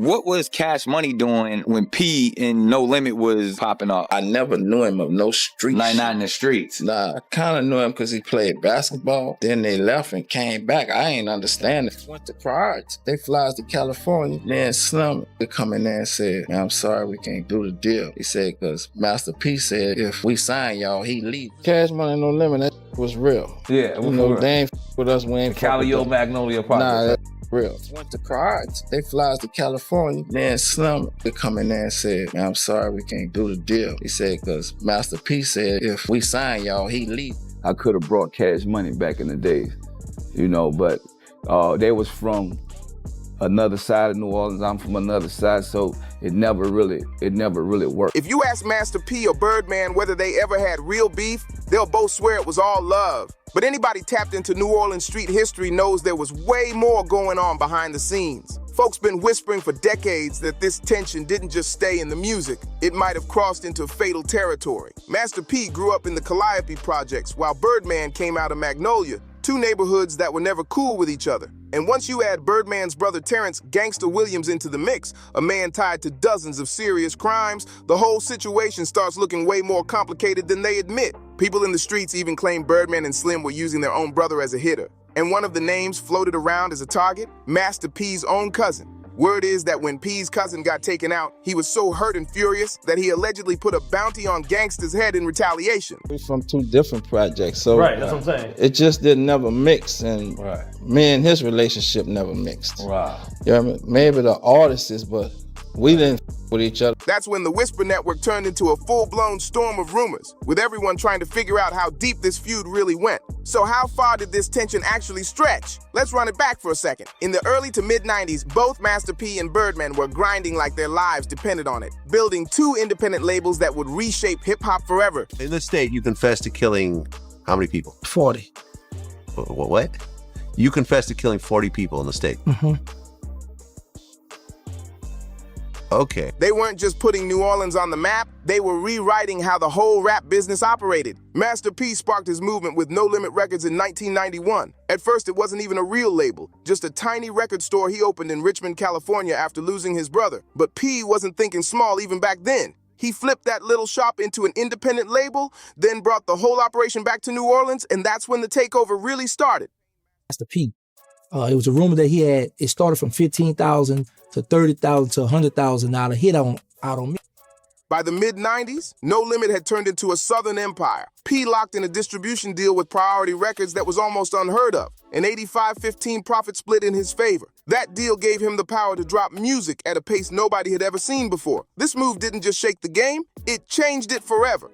What was Cash Money doing when P and No Limit was popping up? I never knew him of no street Like shit. not in the streets. Nah, I kind of knew him because he played basketball. Then they left and came back. I ain't understand it. Went to Pride. They flies to California. Man, Slim, they come in there and said, man, I'm sorry, we can't do the deal. He said, because Master P said, if we sign y'all, he leave. Cash Money, No Limit, that was real. Yeah, you know, they ain't with us, we ain't Calio Magnolia Project. Nah, that's real. Went to Pride. They flies to California. Man, Slim, they come in there and said, man, I'm sorry, we can't do the deal. He said, because Master P said, if we sign y'all, he leave. I could have brought Cash Money back in the days, you know, but they was from another side of New Orleans. I'm from another side, so it never really worked. If you ask Master P or Birdman whether they ever had real beef, they'll both swear it was all love. But anybody tapped into New Orleans street history knows there was way more going on behind the scenes. Folks been whispering for decades that this tension didn't just stay in the music. It might have crossed into fatal territory. Master P grew up in the Calliope projects, while Birdman came out of Magnolia, two neighborhoods that were never cool with each other. And once you add Birdman's brother Terrence Gangsta Williams into the mix, a man tied to dozens of serious crimes, the whole situation starts looking way more complicated than they admit. People in the streets even claim Birdman and Slim were using their own brother as a hitter. And one of the names floated around as a target, Master P's own cousin. Word is that when P's cousin got taken out, he was so hurt and furious that he allegedly put a bounty on Gangsta's head in retaliation. We're from two different projects, so right, that's what I'm saying. It just didn't never mix, and me and his relationship never mixed. Wow. You know what I mean? Maybe the artists is, but we didn't with each other. That's when the Whisper Network turned into a full-blown storm of rumors, with everyone trying to figure out how deep this feud really went. So how far did this tension actually stretch? Let's run it back for a second. In the early to mid-90s, both Master P and Birdman were grinding like their lives depended on it, building two independent labels that would reshape hip-hop forever. In the state, you confessed to killing how many people? 40. What? You confessed to killing 40 people in the state? Mm-hmm. Okay. They weren't just putting New Orleans on the map, they were rewriting how the whole rap business operated. Master P sparked his movement with No Limit Records in 1991. At first, it wasn't even a real label, just a tiny record store he opened in Richmond, California after losing his brother. But P wasn't thinking small even back then. He flipped that little shop into an independent label, then brought the whole operation back to New Orleans, and that's when the takeover really started. Master P. It was a rumor that it started from 15,000 to 30,000 to 100,000 out on me. By the mid-90s, No Limit had turned into a southern empire. P locked in a distribution deal with Priority Records that was almost unheard of, an 85-15 profit split in his favor. That deal gave him the power to drop music at a pace nobody had ever seen before. This move didn't just shake the game, it changed it forever.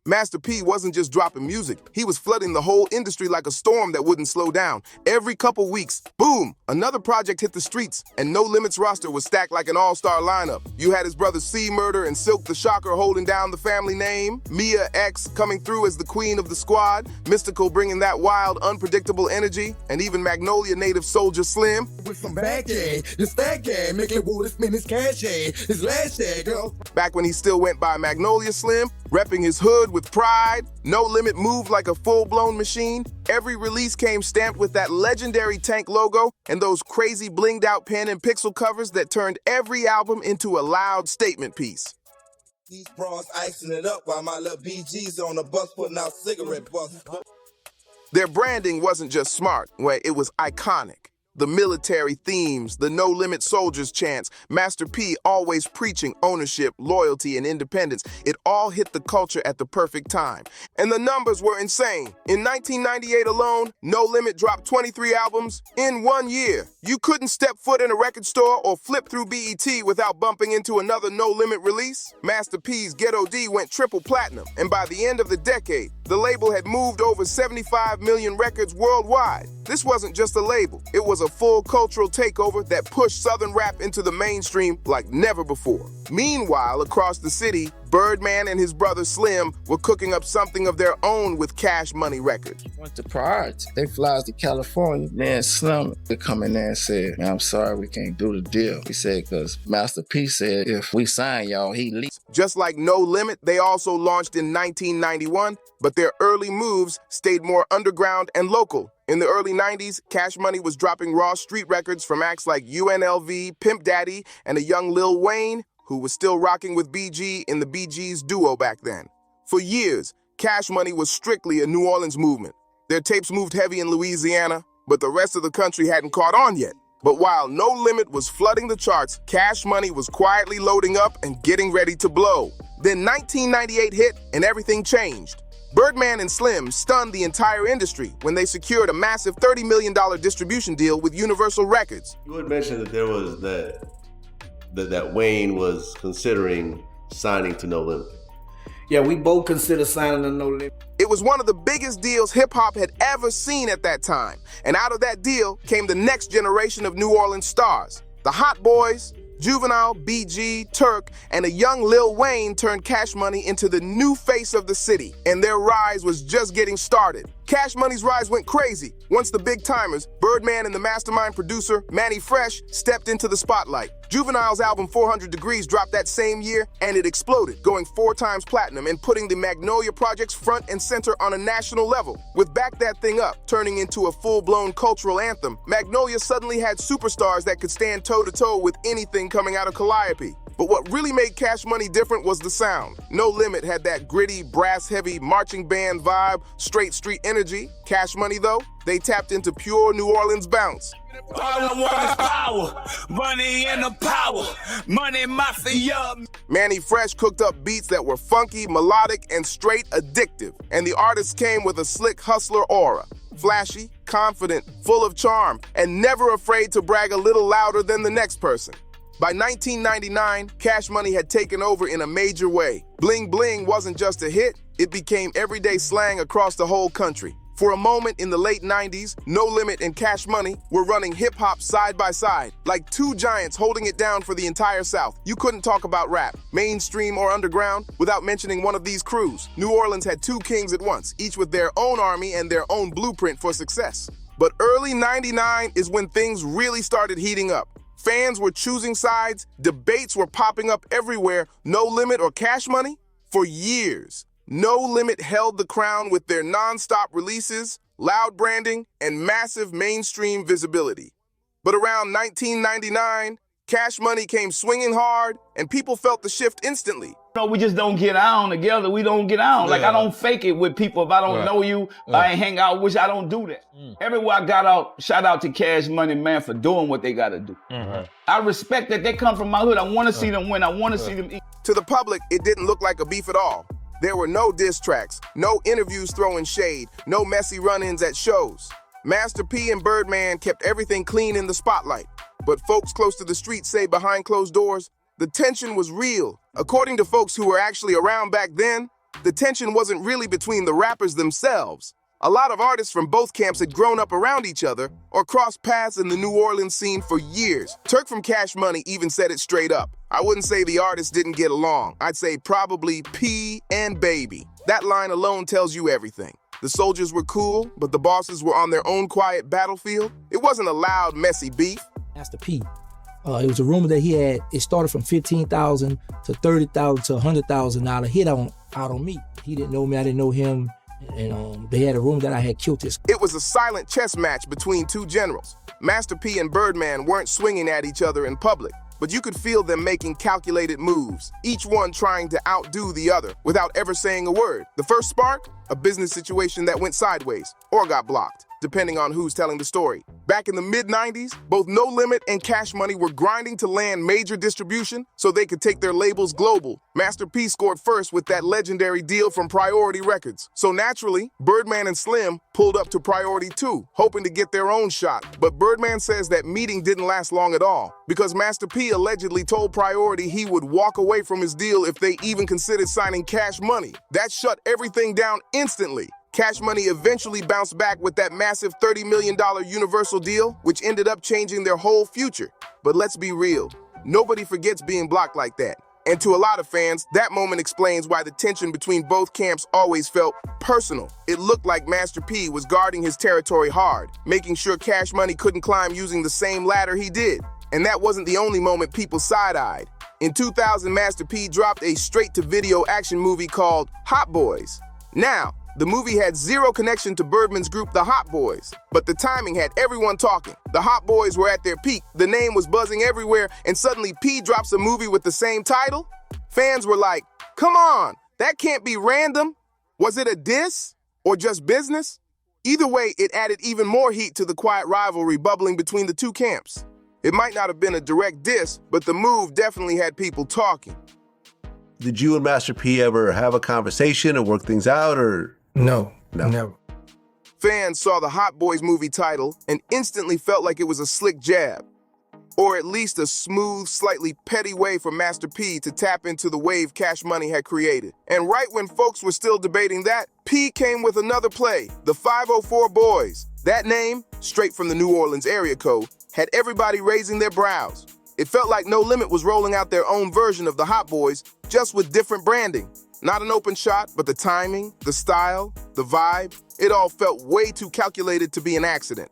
Master P wasn't just dropping music, he was flooding the whole industry like a storm that wouldn't slow down. Every couple weeks, boom, another project hit the streets, and No Limit's roster was stacked like an all-star lineup. You had his brothers C Murder and Silk the Shocker holding down the family name, Mia X coming through as the queen of the squad, Mystical bringing that wild, unpredictable energy, and even Magnolia native Soldier Slim. With some back it's that guy, make it wood, spin his cash, his last girl. Back when he still went by Magnolia Slim, repping his hood with pride, No Limit moved like a full-blown machine. Every release came stamped with that legendary tank logo and those crazy blinged-out pen and pixel covers that turned every album into a loud statement piece. These bras icing it up while my little BG's on the bus putting out cigarette butts. Their branding wasn't just smart, it was iconic. The military themes, the No Limit Soldiers chants, Master P always preaching ownership, loyalty, and independence. It all hit the culture at the perfect time. And the numbers were insane. In 1998 alone, No Limit dropped 23 albums in 1 year. You couldn't step foot in a record store or flip through BET without bumping into another No Limit release. Master P's Ghetto D went triple platinum, and by the end of the decade, the label had moved over 75 million records worldwide. This wasn't just a label, it was a full cultural takeover that pushed Southern rap into the mainstream like never before. Meanwhile, across the city, Birdman and his brother Slim were cooking up something of their own with Cash Money Records. Went to priority. They flies to California. Then Slim would come in there and said, "Man, I'm sorry, we can't do the deal." He said, because Master P said, if we sign y'all, he leaves. Just like No Limit, they also launched in 1991, but their early moves stayed more underground and local. In the early 90s, Cash Money was dropping raw street records from acts like UNLV, Pimp Daddy, and a young Lil Wayne, who was still rocking with BG in the BG's duo back then. For years, Cash Money was strictly a New Orleans movement. Their tapes moved heavy in Louisiana, but the rest of the country hadn't caught on yet. But while No Limit was flooding the charts, Cash Money was quietly loading up and getting ready to blow. Then 1998 hit and everything changed. Birdman and Slim stunned the entire industry when they secured a massive $30 million distribution deal with Universal Records. You had mentioned that there was that Wayne was considering signing to No Limit. Yeah, we both consider signing to No Limit. It was one of the biggest deals hip-hop had ever seen at that time. And out of that deal came the next generation of New Orleans stars. The Hot Boys, Juvenile, BG, Turk, and a young Lil Wayne turned Cash Money into the new face of the city, and their rise was just getting started. Cash Money's rise went crazy once the big timers, Birdman and the mastermind producer, Manny Fresh, stepped into the spotlight. Juvenile's album 400 Degrees dropped that same year, and it exploded, going 4 times platinum and putting the Magnolia Projects front and center on a national level. With Back That Thing Up turning into a full-blown cultural anthem, Magnolia suddenly had superstars that could stand toe-to-toe with anything coming out of Calliope. But what really made Cash Money different was the sound. No Limit had that gritty, brass-heavy, marching band vibe, straight street energy. Cash Money, though, they tapped into pure New Orleans bounce. All I want is power, money and the power, money mafia. Manny Fresh cooked up beats that were funky, melodic, and straight addictive. And the artists came with a slick hustler aura. Flashy, confident, full of charm, and never afraid to brag a little louder than the next person. By 1999, Cash Money had taken over in a major way. Bling Bling wasn't just a hit, it became everyday slang across the whole country. For a moment in the late 90s, No Limit and Cash Money were running hip-hop side by side, like two giants holding it down for the entire South. You couldn't talk about rap, mainstream or underground, without mentioning one of these crews. New Orleans had two kings at once, each with their own army and their own blueprint for success. But early 99 is when things really started heating up. Fans were choosing sides, debates were popping up everywhere. No Limit or Cash Money? For years, No Limit held the crown with their non-stop releases, loud branding, and massive mainstream visibility. But around 1999, Cash Money came swinging hard, and people felt the shift instantly. No, we just don't get on together. We don't get on. Like, I don't fake it with people. If I don't know you, I ain't hang out with you. I don't do that. Everywhere I got out, shout out to Cash Money, man, for doing what they got to do. I respect that they come from my hood. I want to see them win. I want to see them eat. To the public, it didn't look like a beef at all. There were no diss tracks, no interviews throwing shade, no messy run-ins at shows. Master P and Birdman kept everything clean in the spotlight. But folks close to the street say behind closed doors, the tension was real. According to folks who were actually around back then, the tension wasn't really between the rappers themselves. A lot of artists from both camps had grown up around each other or crossed paths in the New Orleans scene for years. Turk from Cash Money even said it straight up. I wouldn't say the artists didn't get along. I'd say probably P and Baby. That line alone tells you everything. The soldiers were cool, but the bosses were on their own quiet battlefield. It wasn't a loud, messy beef. Master P. It was a rumor that it started from 15,000 to 30,000 to 100,000 hit out on me. He didn't know me, I didn't know him, and they had a rumor that I had killed his. It was a silent chess match between two generals. Master P and Birdman weren't swinging at each other in public, but you could feel them making calculated moves, each one trying to outdo the other without ever saying a word. The first spark? A business situation that went sideways or got blocked, depending on who's telling the story. Back in the mid-90s, both No Limit and Cash Money were grinding to land major distribution so they could take their labels global. Master P scored first with that legendary deal from Priority Records. So naturally, Birdman and Slim pulled up to Priority 2, hoping to get their own shot. But Birdman says that meeting didn't last long at all, because Master P allegedly told Priority he would walk away from his deal if they even considered signing Cash Money. That shut everything down instantly. Cash Money eventually bounced back with that massive $30 million Universal deal, which ended up changing their whole future. But let's be real, nobody forgets being blocked like that. And to a lot of fans, that moment explains why the tension between both camps always felt personal. It looked like Master P was guarding his territory hard, making sure Cash Money couldn't climb using the same ladder he did. And that wasn't the only moment people side-eyed. In 2000, Master P dropped a straight-to-video action movie called Hot Boys. Now, the movie had zero connection to Birdman's group, the Hot Boys, but the timing had everyone talking. The Hot Boys were at their peak, the name was buzzing everywhere, and suddenly P drops a movie with the same title? Fans were like, come on, that can't be random. Was it a diss or just business? Either way, it added even more heat to the quiet rivalry bubbling between the two camps. It might not have been a direct diss, but the move definitely had people talking. Did you and Master P ever have a conversation or work things out, or? No, never. Fans saw the Hot Boys movie title and instantly felt like it was a slick jab, or at least a smooth, slightly petty way for Master P to tap into the wave Cash Money had created. And right when folks were still debating that, P came with another play, the 504 Boys. That name, straight from the New Orleans area code, had everybody raising their brows. It felt like No Limit was rolling out their own version of the Hot Boys, just with different branding. Not an open shot, but the timing, the style, the vibe, it all felt way too calculated to be an accident.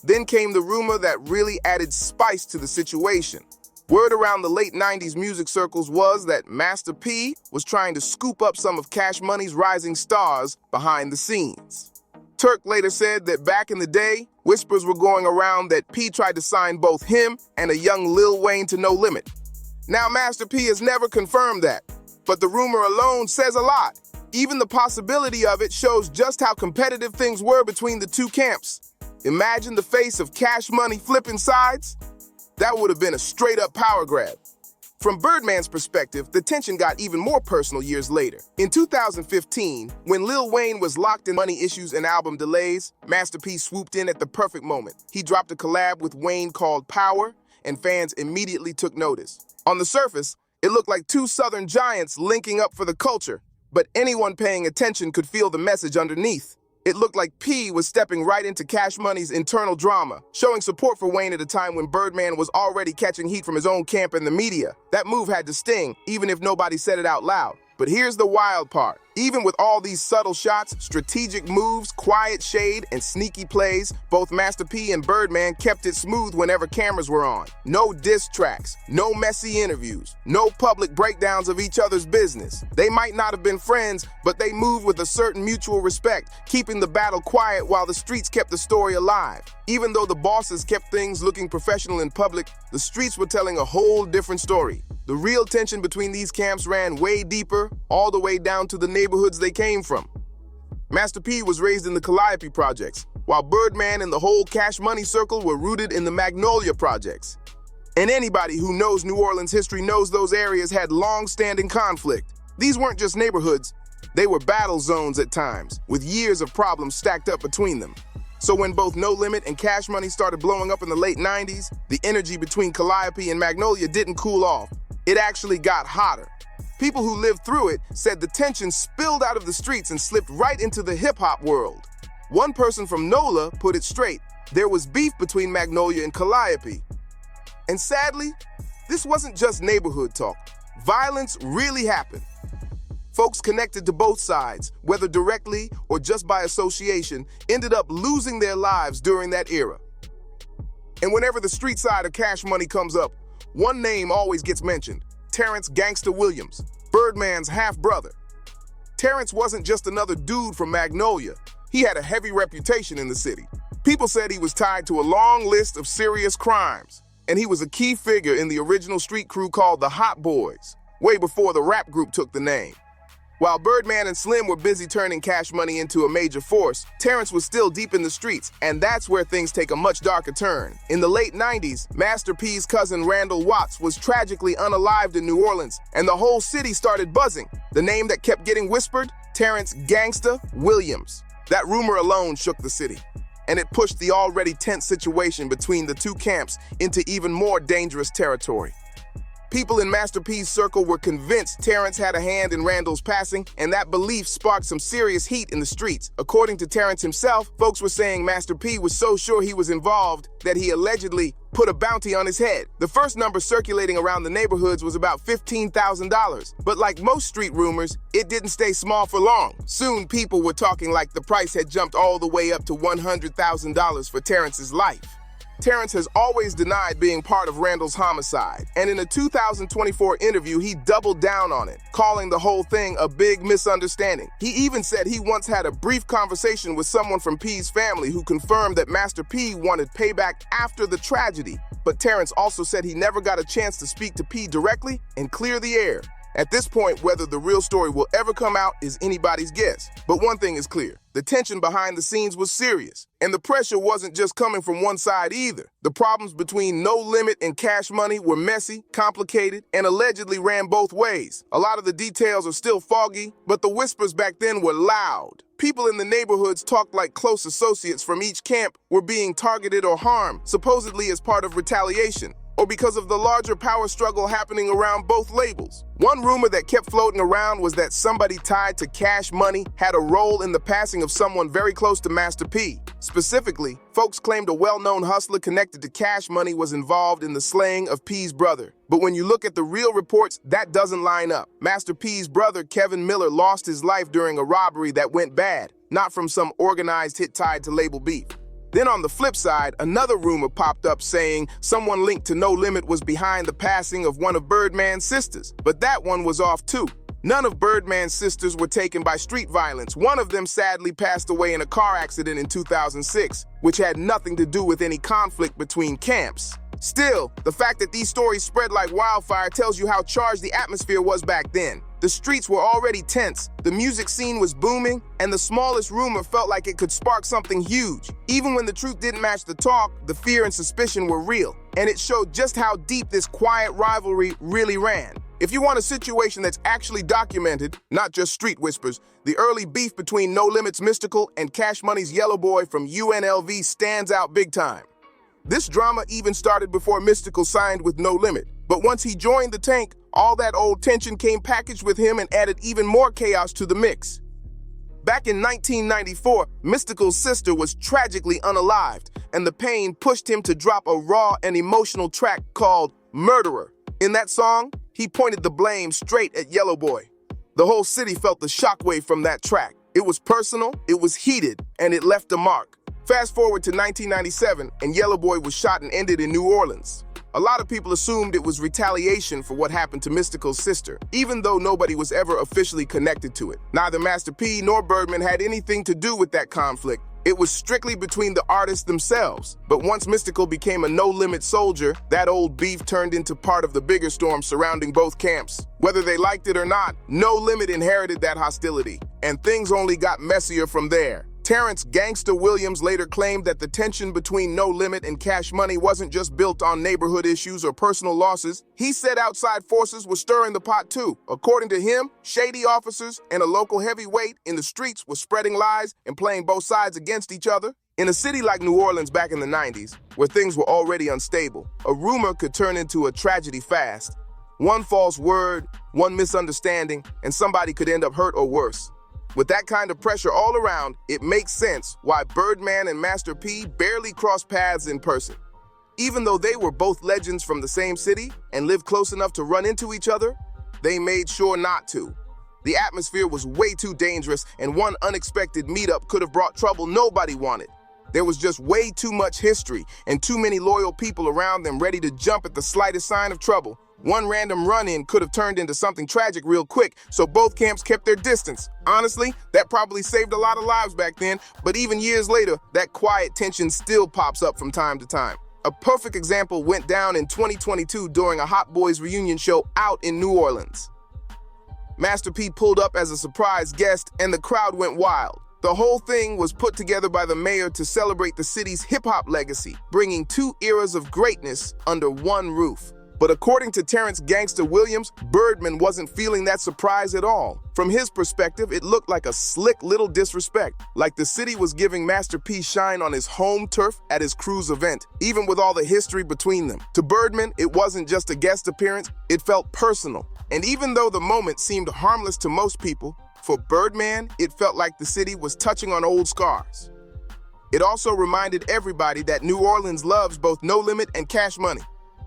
Then came the rumor that really added spice to the situation. Word around the late 90s music circles was that Master P was trying to scoop up some of Cash Money's rising stars behind the scenes. Turk later said that back in the day, whispers were going around that P tried to sign both him and a young Lil Wayne to No Limit. Now Master P has never confirmed that, but the rumor alone says a lot. Even the possibility of it shows just how competitive things were between the two camps. Imagine the face of Cash Money flipping sides. That would have been a straight-up power grab. From Birdman's perspective, the tension got even more personal years later. In 2015, when Lil Wayne was locked in money issues and album delays, Master P swooped in at the perfect moment. He dropped a collab with Wayne called Power, and fans immediately took notice. On the surface, it looked like two Southern giants linking up for the culture, but anyone paying attention could feel the message underneath. It looked like P was stepping right into Cash Money's internal drama, showing support for Wayne at a time when Birdman was already catching heat from his own camp and the media. That move had to sting, even if nobody said it out loud. But here's the wild part. Even with all these subtle shots, strategic moves, quiet shade, and sneaky plays, both Master P and Birdman kept it smooth whenever cameras were on. No diss tracks, no messy interviews, no public breakdowns of each other's business. They might not have been friends, but they moved with a certain mutual respect, keeping the battle quiet while the streets kept the story alive. Even though the bosses kept things looking professional in public, the streets were telling a whole different story. The real tension between these camps ran way deeper, all the way down to the neighborhoods they came from. Master P was raised in the Calliope projects, while Birdman and the whole Cash Money circle were rooted in the Magnolia projects. And anybody who knows New Orleans history knows those areas had long-standing conflict. These weren't just neighborhoods, they were battle zones at times, with years of problems stacked up between them. So when both No Limit and Cash Money started blowing up in the late 90s, the energy between Calliope and Magnolia didn't cool off. It actually got hotter. People who lived through it said the tension spilled out of the streets and slipped right into the hip-hop world. One person from NOLA put it straight. There was beef between Magnolia and Calliope. And sadly, this wasn't just neighborhood talk. Violence really happened. Folks connected to both sides, whether directly or just by association, ended up losing their lives during that era. And whenever the street side of Cash Money comes up, one name always gets mentioned: Terrence "Gangsta" Williams, Birdman's half-brother. Terrence wasn't just another dude from Magnolia. He had a heavy reputation in the city. People said he was tied to a long list of serious crimes, and he was a key figure in the original street crew called the Hot Boys, way before the rap group took the name. While Birdman and Slim were busy turning Cash Money into a major force, Terrence was still deep in the streets, and that's where things take a much darker turn. In the late 90s, Master P's cousin Randall Watts was tragically unalived in New Orleans, and the whole city started buzzing. The name that kept getting whispered? Terrence "Gangsta" Williams. That rumor alone shook the city, and it pushed the already tense situation between the two camps into even more dangerous territory. People in Master P's circle were convinced Terrence had a hand in Randall's passing, and that belief sparked some serious heat in the streets. According to Terrence himself, folks were saying Master P was so sure he was involved that he allegedly put a bounty on his head. The first number circulating around the neighborhoods was about $15,000. But like most street rumors, it didn't stay small for long. Soon, people were talking like the price had jumped all the way up to $100,000 for Terrence's life. Terrence has always denied being part of Randall's homicide, and in a 2024 interview, he doubled down on it, calling the whole thing a big misunderstanding. He even said he once had a brief conversation with someone from P's family who confirmed that Master P wanted payback after the tragedy, but Terrence also said he never got a chance to speak to P directly and clear the air. At this point, whether the real story will ever come out is anybody's guess. But one thing is clear. The tension behind the scenes was serious, and the pressure wasn't just coming from one side either. The problems between No Limit and Cash Money were messy, complicated, and allegedly ran both ways. A lot of the details are still foggy, but the whispers back then were loud. People in the neighborhoods talked like close associates from each camp were being targeted or harmed, supposedly as part of retaliation, or because of the larger power struggle happening around both labels. One rumor that kept floating around was that somebody tied to Cash Money had a role in the passing of someone very close to Master P. Specifically, folks claimed a well-known hustler connected to Cash Money was involved in the slaying of P's brother. But when you look at the real reports, that doesn't line up. Master P's brother, Kevin Miller, lost his life during a robbery that went bad, not from some organized hit tied to label beef. Then on the flip side, another rumor popped up saying someone linked to No Limit was behind the passing of one of Birdman's sisters. But that one was off too. None of Birdman's sisters were taken by street violence. One of them sadly passed away in a car accident in 2006, which had nothing to do with any conflict between camps. Still, the fact that these stories spread like wildfire tells you how charged the atmosphere was back then. The streets were already tense, the music scene was booming, and the smallest rumor felt like it could spark something huge. Even when the truth didn't match the talk, the fear and suspicion were real, and it showed just how deep this quiet rivalry really ran. If you want a situation that's actually documented, not just street whispers, the early beef between No Limit's Mystical and Cash Money's Yellow Boy from UNLV stands out big time. This drama even started before Mystical signed with No Limit, but once he joined the tank, all that old tension came packaged with him and added even more chaos to the mix. Back in 1994, Mystical's sister was tragically unalived, and the pain pushed him to drop a raw and emotional track called Murderer. In that song, he pointed the blame straight at Yellow Boy. The whole city felt the shockwave from that track. It was personal, it was heated, and it left a mark. Fast forward to 1997, and Yellow Boy was shot and ended in New Orleans. A lot of people assumed it was retaliation for what happened to Mystical's sister, even though nobody was ever officially connected to it. Neither Master P nor Birdman had anything to do with that conflict. It was strictly between the artists themselves. But once Mystical became a No Limit soldier, that old beef turned into part of the bigger storm surrounding both camps. Whether they liked it or not, No Limit inherited that hostility, and things only got messier from there. Terrence "Gangsta" Williams later claimed that the tension between No Limit and Cash Money wasn't just built on neighborhood issues or personal losses. He said outside forces were stirring the pot too. According to him, shady officers and a local heavyweight in the streets were spreading lies and playing both sides against each other. In a city like New Orleans back in the 90s, where things were already unstable, a rumor could turn into a tragedy fast. One false word, one misunderstanding, and somebody could end up hurt or worse. With that kind of pressure all around, it makes sense why Birdman and Master P barely crossed paths in person. Even though they were both legends from the same city and lived close enough to run into each other, they made sure not to. The atmosphere was way too dangerous, and one unexpected meetup could have brought trouble nobody wanted. There was just way too much history and too many loyal people around them ready to jump at the slightest sign of trouble. One random run-in could have turned into something tragic real quick, so both camps kept their distance. Honestly, that probably saved a lot of lives back then, but even years later, that quiet tension still pops up from time to time. A perfect example went down in 2022 during a Hot Boys reunion show out in New Orleans. Master P pulled up as a surprise guest, and the crowd went wild. The whole thing was put together by the mayor to celebrate the city's hip-hop legacy, bringing two eras of greatness under one roof. But according to Terrence Gangsta Williams, Birdman wasn't feeling that surprise at all. From his perspective, it looked like a slick little disrespect, like the city was giving Master P shine on his home turf at his cruise event, even with all the history between them. To Birdman, it wasn't just a guest appearance, it felt personal. And even though the moment seemed harmless to most people, for Birdman, it felt like the city was touching on old scars. It also reminded everybody that New Orleans loves both No Limit and Cash Money.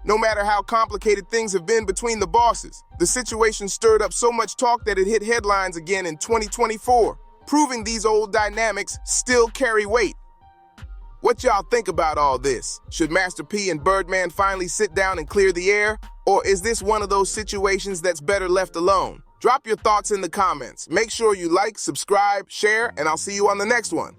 No matter how complicated things have been between the bosses, the situation stirred up so much talk that it hit headlines again in 2024, proving these old dynamics still carry weight. What y'all think about all this? Should Master P and Birdman finally sit down and clear the air? Or is this one of those situations that's better left alone? Drop your thoughts in the comments. Make sure you like, subscribe, share, and I'll see you on the next one.